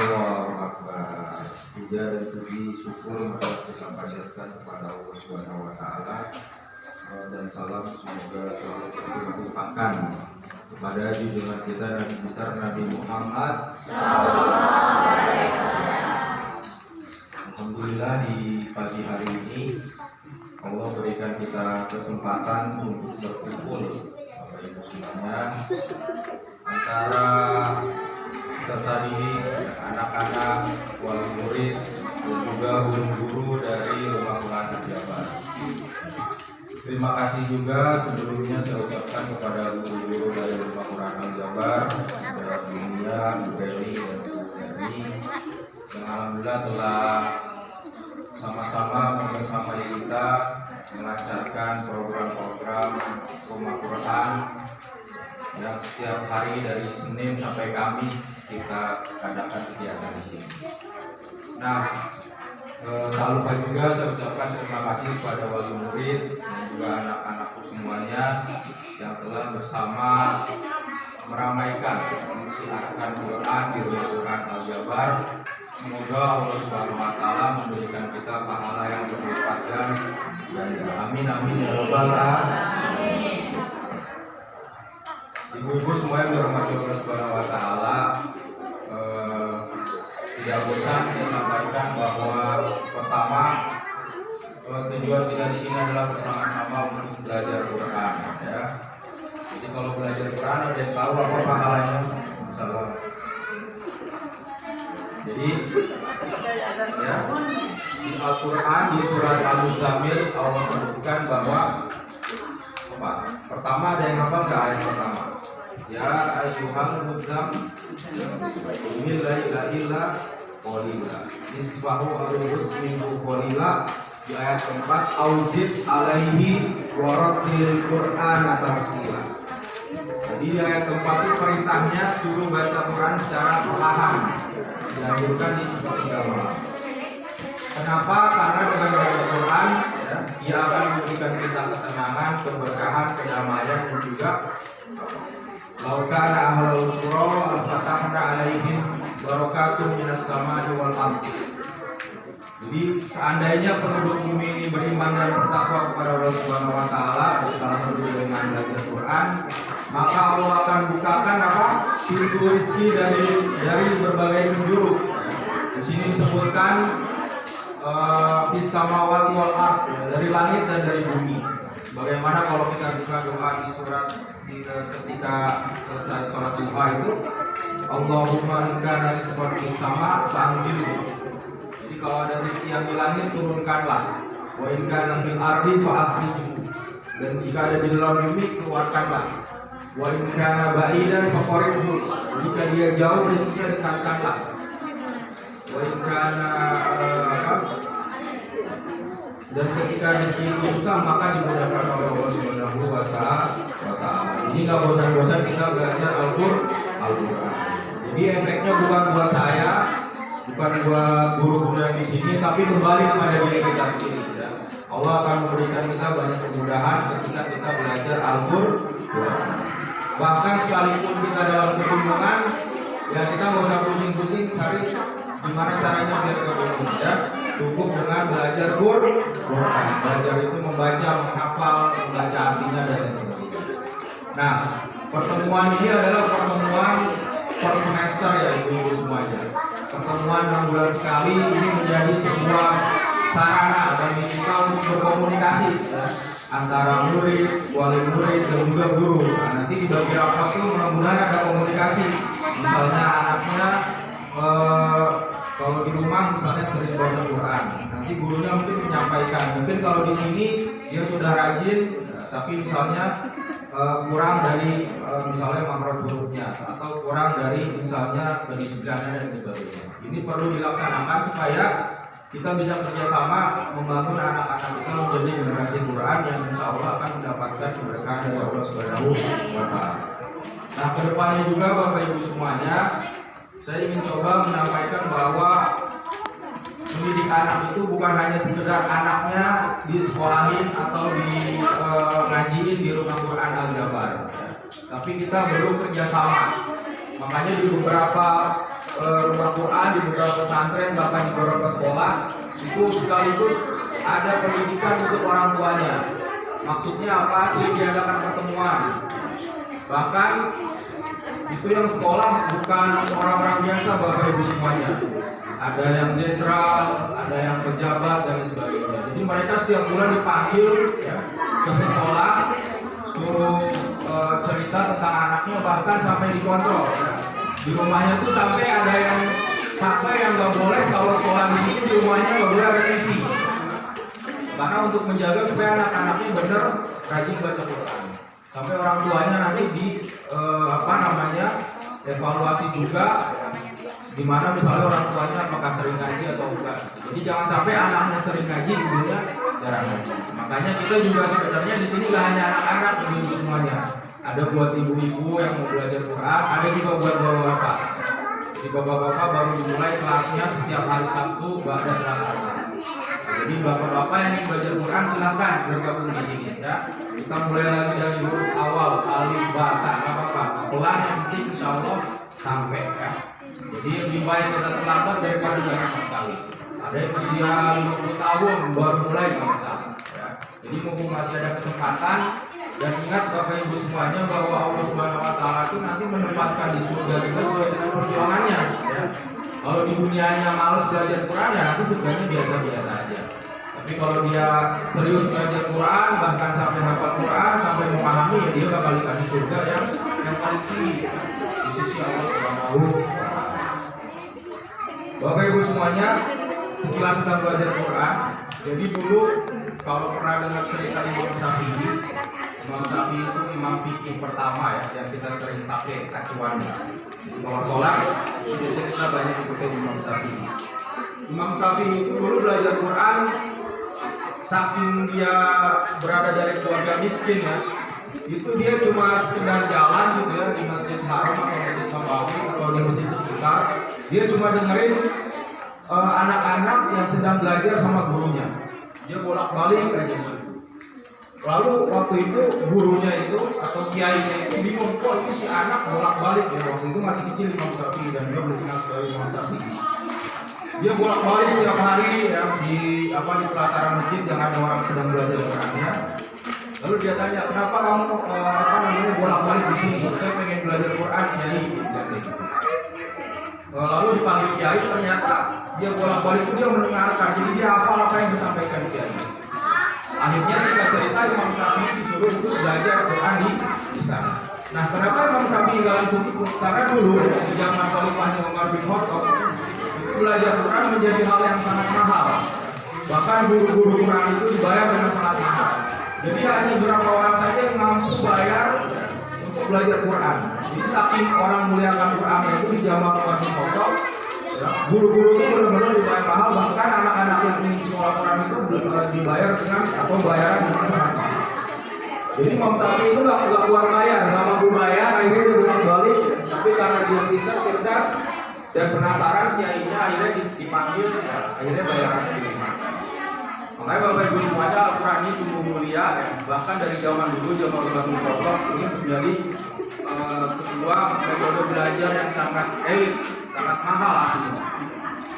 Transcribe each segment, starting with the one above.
Allahu Akbar. Puja dan puji syukur kita panjatkan kepada Allah Subhanahu wa taala, dan salam semoga selalu tercurahkan kepada junjungan kita Nabi besar Nabi Muhammad sallallahu alaihi wasallam. Alhamdulillah di pagi hari ini Allah berikan kita kesempatan untuk berkumpul Bapak Ibu semuanya, antara serta didik, anak-anak, wali murid, dan juga guru-guru dari Rumah Quran Al-Jabar. Terima kasih juga sebelumnya saya ucapkan kepada guru-guru dari Rumah Quran Al-Jabar, saudara Dunia, Bu Reni, dan Bu Reni, yang alhamdulillah telah sama-sama membersamai kita melancarkan program-program Rumah Quran yang setiap hari dari Senin sampai Kamis kita adakan kegiatan di sini. Nah, tak lupa juga saya ucapkan terima kasih kepada wali murid dan juga anak-anakku semuanya yang telah bersama meramaikan mensiarkan Quran di Rumah Quran Al-Jabar. Semoga Allah Subhanahu wa taala memberikan kita pahala yang berlipat dan amin amin ya rabbal alamin. Ibu-ibu semua yang dirahmati Allah Subhanahu wa taala, tidak bosan saya sampaikan bahwa pertama, tujuan kita di sini adalah bersama-sama untuk belajar Quran, ya. Jadi kalau belajar Quran ada yang tahu apa pahalanya? Salam. Jadi ya, di Al-Quran di surat Al-Muzammil Allah menyebutkan bahwa apa? Pertama ada yang hafal nggak ayat pertama? Ya ayyuhal muzammil qumil laila illa qalila nisfahu aw minhu qalila. Di ayat keempat auzid alaihi warattil qur'ana tartila. Jadi di ayat keempat itu perintahnya suruh baca Quran secara perlahan, dianjurkan di sepertiga malam. Kenapa? Karena dengan baca Quran dia akan memberikan kita ketenangan, keberkahan, kedamaian, dan juga laukana ahlul qura al-fatahna alaihim barakatun minas samai wal ardh. Jadi seandainya penduduk bumi ini beriman dan bertakwa kepada Allah Subhanahu wa taala, salah satu dengan belajar Quran, maka Allah akan bukakan apa? Pintu rezeki dari berbagai penjuru. Di sini disebutkan fis samawati wal ardh, dari langit dan dari bumi. Bagaimana kalau kita suka doa di surat ketika selesai sholat duha itu, Allahumma inna dari seperti sama tanzil. Jadi kalau ada rezeki yang di langit turunkanlah. Wa inna fil ardi fa'akhrijhu. Dan jika ada di dalam bumi keluarkanlah. Wa inna ba'idan faqribhu. Jika dia jauh rezekinya dekatkanlah. Wa inna dan ketika rezeki itu susah maka dimudahkan oleh Allah Subhanahu wa taala. Ini nggak bosan-bosan kita belajar Al-Quran. Jadi efeknya bukan buat saya, bukan buat guru-guru yang di sini, tapi kembali kepada diri kita sendiri. Ya. Allah akan memberikan kita banyak kemudahan ketika kita belajar Al-Quran. Bahkan sekalipun kita dalam kebingungan, ya kita nggak usah pusing-pusing cari gimana caranya biar kebingungan. Ya. Cukup dengan belajar Quran. Belajar itu membaca, menghafal, membaca artinya dan lain sebagainya. Nah, pertemuan ini adalah pertemuan per semester ya ibu-ibu semuanya. Pertemuan 6 bulan sekali ini menjadi sebuah sarana bagi kita untuk berkomunikasi ya, antara murid, wali murid dan juga guru. Nah, nanti di bagi rapat itu mudah-mudahan ada komunikasi. Misalnya anaknya kalau di rumah misalnya sering baca Quran, nanti gurunya mungkin menyampaikan. Mungkin kalau di sini dia sudah rajin, tapi misalnya kurang dari misalnya makhraj hurufnya atau kurang dari misalnya kedisiplinannya dan sebagainya. Ini perlu dilaksanakan supaya kita bisa kerjasama membangun anak-anak kita menjadi generasi Quran yang insya Allah akan mendapatkan keberkahan dari Allah Subhanahu wa taala. Nah, kedepannya juga Bapak Ibu semuanya, saya ingin coba menyampaikan bahwa mendidik anak itu bukan hanya sekedar anaknya disekolahin atau ngajiin di Rumah Quran Al-Jabar, ya. Tapi kita perlu kerjasama. Makanya di beberapa rumah Quran, di beberapa pesantren, bahkan di beberapa sekolah itu sekaligus ada pendidikan untuk orang tuanya. Maksudnya apa sih? Diadakan pertemuan. Bahkan itu yang sekolah bukan orang-orang biasa, Bapak Ibu semuanya. Ada yang jenderal, ada yang pejabat dan sebagainya. Jadi mereka setiap bulan dipanggil ya, ke sekolah, suruh cerita tentang anaknya, bahkan sampai dikontrol. Di rumahnya tuh sampai yang nggak boleh, kalau sekolah di sini di rumahnya nggak boleh ada TV. Karena untuk menjaga supaya anak-anaknya benar rajin baca Quran. Sampai orang tuanya nanti di evaluasi juga, dimana misalnya orang tuanya apakah sering ngaji atau enggak. Jadi jangan sampai anaknya sering ngaji, ibunya jarang ngaji. Makanya kita juga sebenarnya di sini nggak hanya anak-anak, ibu-ibu semuanya. Ada buat ibu-ibu yang mau belajar Quran, ada juga buat bapak-bapak. Jadi bapak-bapak baru dimulai kelasnya setiap hari Sabtu pada sholat asar. Jadi bapak-bapak yang ingin belajar Quran silahkan bergabung di sini ya. Kita mulai lagi dari huruf awal, alif, ba, ta, nggak apa-apa. Pelan, yang penting insya Allah sampai ya. Jadi lebih baik kita terlambat daripada tidak sama sekali. Ada yang usia 50 tahun baru mulai nggak masalah ya. Jadi mumpung masih ada kesempatan, dan ingat Bapak Ibu semuanya bahwa Allah Subhanahu Wa Taala itu nanti menempatkan di surga kita sesuai dengan perjuangannya ya. Kalau di dunianya malas belajar Quran ya nanti surganya biasa-biasa aja. Tapi kalau dia serius belajar Quran, bahkan sampai hafal Quran, sampai memahami, ya dia bakal dikasih surga yang paling tinggi di sisi Allah Subhanahu Wa Taala. Bapak Ibu semuanya, sekilas tentang belajar Quran. Jadi dulu kalau pernah dengar cerita Imam Syafi'i, Imam Syafi'i itu imam fikih pertama ya yang kita sering pakai acuannya. Kalau sholat, biasanya kita banyak ikutin Imam Syafi'i. Imam Syafi'i itu dulu belajar Quran, saking dia berada dari keluarga miskin ya, itu dia cuma sekedar jalan gitu ya di Masjid Haram atau Masjid Nabawi atau di masjid sekitar, dia cuma dengerin anak-anak yang sedang belajar sama gurunya. Dia bolak-balik aja gitu. Lalu waktu itu gurunya itu atau kiainya itu bingung, kok ini si anak bolak-balik ya. Waktu itu masih kecil Imam Syafi'i dan dia belum kenal sekali Imam Syafi'i. Dia bolak-balik setiap hari ya di pelataran masjid yang ada orang sedang belajar Qurannya. Lalu dia tanya, kenapa kamu bolak-balik di sini? Saya pengen belajar Quran, kiai. Lalu dipanggil kiai, ternyata dia bolak-balik itu dia mendengarkan, jadi dia hafal apa yang disampaikan kiai. Akhirnya singkat cerita Imam Syafi'i disuruh itu belajar Quran di sana. Nah, kenapa Imam Syafi'i nggak langsung ikut? Karena dulu di zaman Khalifahnya Umar bin Khattab itu belajar Quran menjadi hal yang sangat mahal. Bahkan guru-guru Quran itu dibayar dengan sangat mahal. Jadi hanya beberapa orang saja yang mampu bayar untuk belajar Quran. Jadi saking orang muliakan Qurannya itu di zaman Umar bin Khattab, guru-guru itu benar-benar dibayar mahal. Bahkan anak-anak yang ingin sekolah Quran itu dibayar dengan atau bayaran dengan sangat mahal. Jadi Imam Syafi'i itu nggak kuat bayar, nggak mampu bayar, akhirnya dia pulang balik. Tapi karena dia pintar, cerdas dan penasaran, kiainya akhirnya dipanggil, ya, akhirnya bayarannya diterima. Makanya Bapak Ibu semuanya, Al-Quran ini sungguh mulia ya. Bahkan dari zaman dulu, zaman Umar bin Khattab ini menjadi sebuah metode belajar yang sangat elit, sangat mahal aslinya.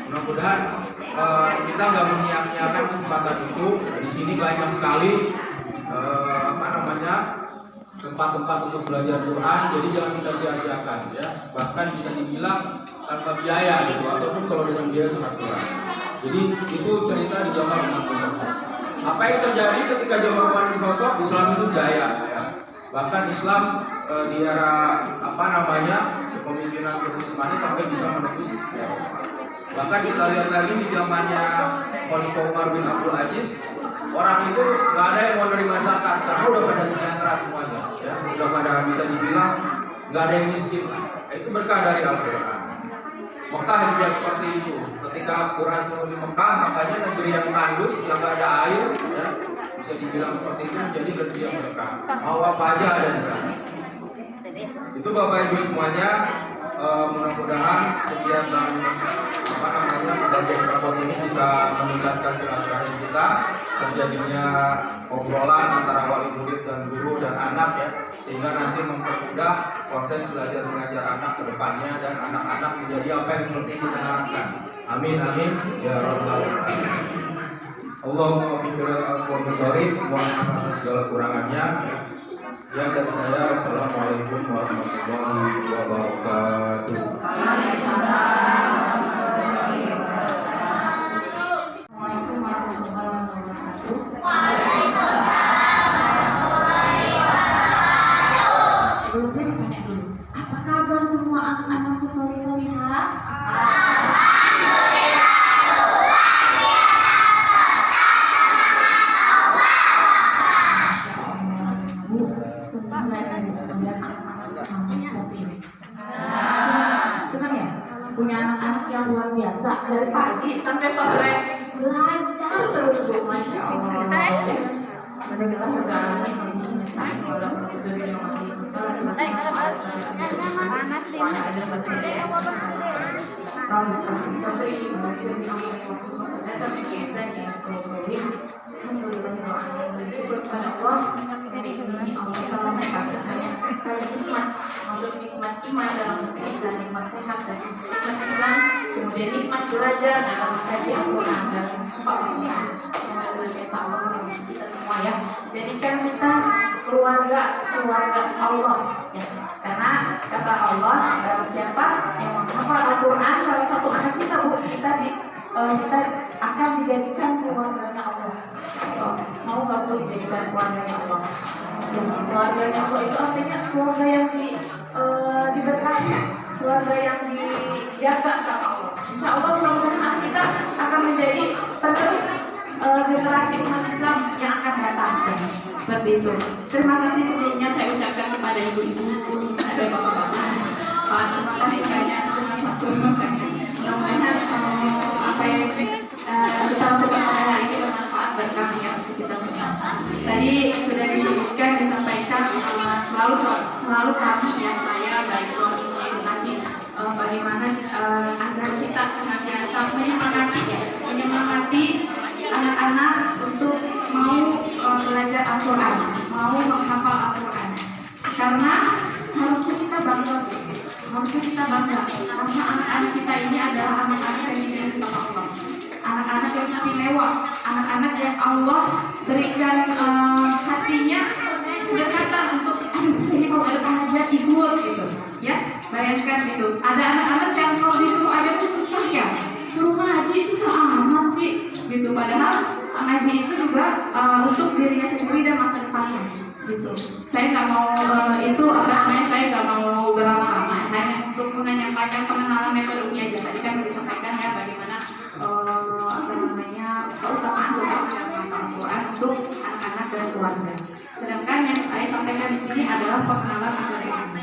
Mudah-mudahan kita nggak menyia-nyiakan kesempatan itu. Di sini banyak sekali tempat-tempat untuk belajar Quran, jadi jangan kita sia-siakan ya. Bahkan bisa dibilang tanpa biaya gitu, ataupun kalau dengan biaya sangat murah. Jadi itu cerita di zaman Umar bin Khattab. Apa yang terjadi ketika zaman Umar bin Khattab? Islam itu jaya ya. Bahkan Islam di era kepemimpinan Utsmani sampai bisa menembus Eropa. Bahkan kita lihat lagi di zamannya Khalifah Umar bin Abdul Aziz, orang itu nggak ada yang mau menerima zakat karena udah pada sejahtera semuanya, ya, udah pada bisa dibilang nggak ada yang miskin. Itu berkah dari Al-Quran. Mekah juga seperti itu. Ketika Quran turun di Mekah, makanya negeri yang tandus, yang nggak ada air, ya, bisa dibilang seperti itu menjadi negeri yang berkah. Mau apa aja ada di sana. Itu Bapak Ibu semuanya, mudah-mudahan kegiatan bagian rapot ini bisa meningkatkan silaturahmi kita, terjadinya obrolan antara wali murid dan guru dan anak ya, sehingga nanti mempermudah proses belajar mengajar anak ke depannya dan anak-anak menjadi apa yang seperti kita harapkan. Amin amin ya rabbal alamin. Allahumma wafiqna al-muqtarin, mohon maaf atas segala kurangannya. Sekian dari saya. Assalamualaikum warahmatullahi wabarakatuh. Sebelumnya ditanya dulu, apa kabar semua anak-anakku soleh-solehah? Senang ya melihat anak-anak semangat seperti ini. Senang ya punya anak-anak yang luar biasa, dari pagi sampai sore belajar terus Bu, masya Allah. Benar-benar perjalanan menuju mustahil kalau menuju yang lebih besar di masa bersyukur kepada Allah. Hari ini Allah telah memberikan banyak sekali nikmat, masuk nikmat iman dalam hati dan nikmat sehat dan nikmat Islam, kemudian nikmat belajar dalam mengkaji Al-Quran dan Al-Quran. Semoga senantiasa Allah menolong kita semua ya. Jadikan kita keluarga Allah ya. Karena kata Allah, barang siapa yang menghafal Al-Quran, salah satu anak kita kita akan dijadikan keluarganya Allah. Mau nggak tuh dijadikan keluarganya Allah? Ya, keluarganya Allah itu artinya keluarga yang diberkahi, keluarga yang dijaga sama Allah. Insya Allah mudah-mudahan anak kita akan menjadi penerus generasi umat Islam yang akan datang. Seperti itu. Terima kasih sebelumnya saya ucapkan kepada ibu-ibu, ada bapak-bapak. Terima kasih banyak cuma satu makanya. Mudah-mudahan apa yang kita lakukan pada hari ini bermanfaat berkah ya untuk kita semua. Tadi sudah disebutkan, disampaikan selalu kami ya, saya baik suami edukasi bagaimana agar kita senantiasa menyemangati anak-anak untuk mau belajar Al-Quran, mau menghafal Al-Quran. Karena harusnya kita bangga karena anak-anak kita ini adalah anak-anak yang dipilih sama Allah, anak-anak yang istimewa, anak-anak yang Allah berikan hatinya kedekatan untuk ini kalau ada pengajian ikut gitu ya. Bayangkan gitu, ada anak-anak yang kalau disuruh aja tuh susah ya, suruh ngaji susah amat sih gitu, padahal ngaji itu juga untuk dirinya sendiri dan masa depannya gitu. Saya nggak mau saya nggak mau berlama-lama, hanya untuk menyampaikan pengenalan metodologi aja. Tadi kan disampaikan ya bagaimana keutamaan Al-Quran untuk anak-anak dan keluarga. Sedangkan yang saya sampaikan di sini adalah pengenalan metode ini.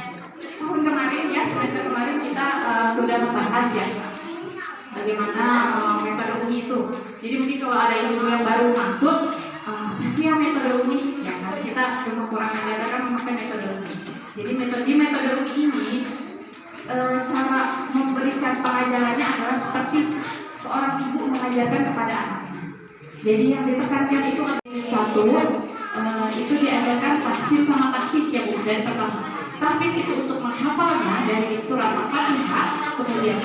Tahun kemarin ya, semester kemarin kita sudah membahas ya bagaimana metode uni itu. Jadi mungkin kalau ada ibu yang baru masuk, pasti ya metode uni ya, nanti kita cuma kurang mengajarkan memakai metode uni. Jadi metode uni ini cara memberikan pengajarannya adalah seperti seorang ibu mengajarkan kepada anaknya. Jadi yang ditekankan itu satu, itu diajarkan tafsir sama tahfiz ya Bu, dari pertama. Tahfiz itu untuk menghafalnya dari surah Al-Fatihah, kemudian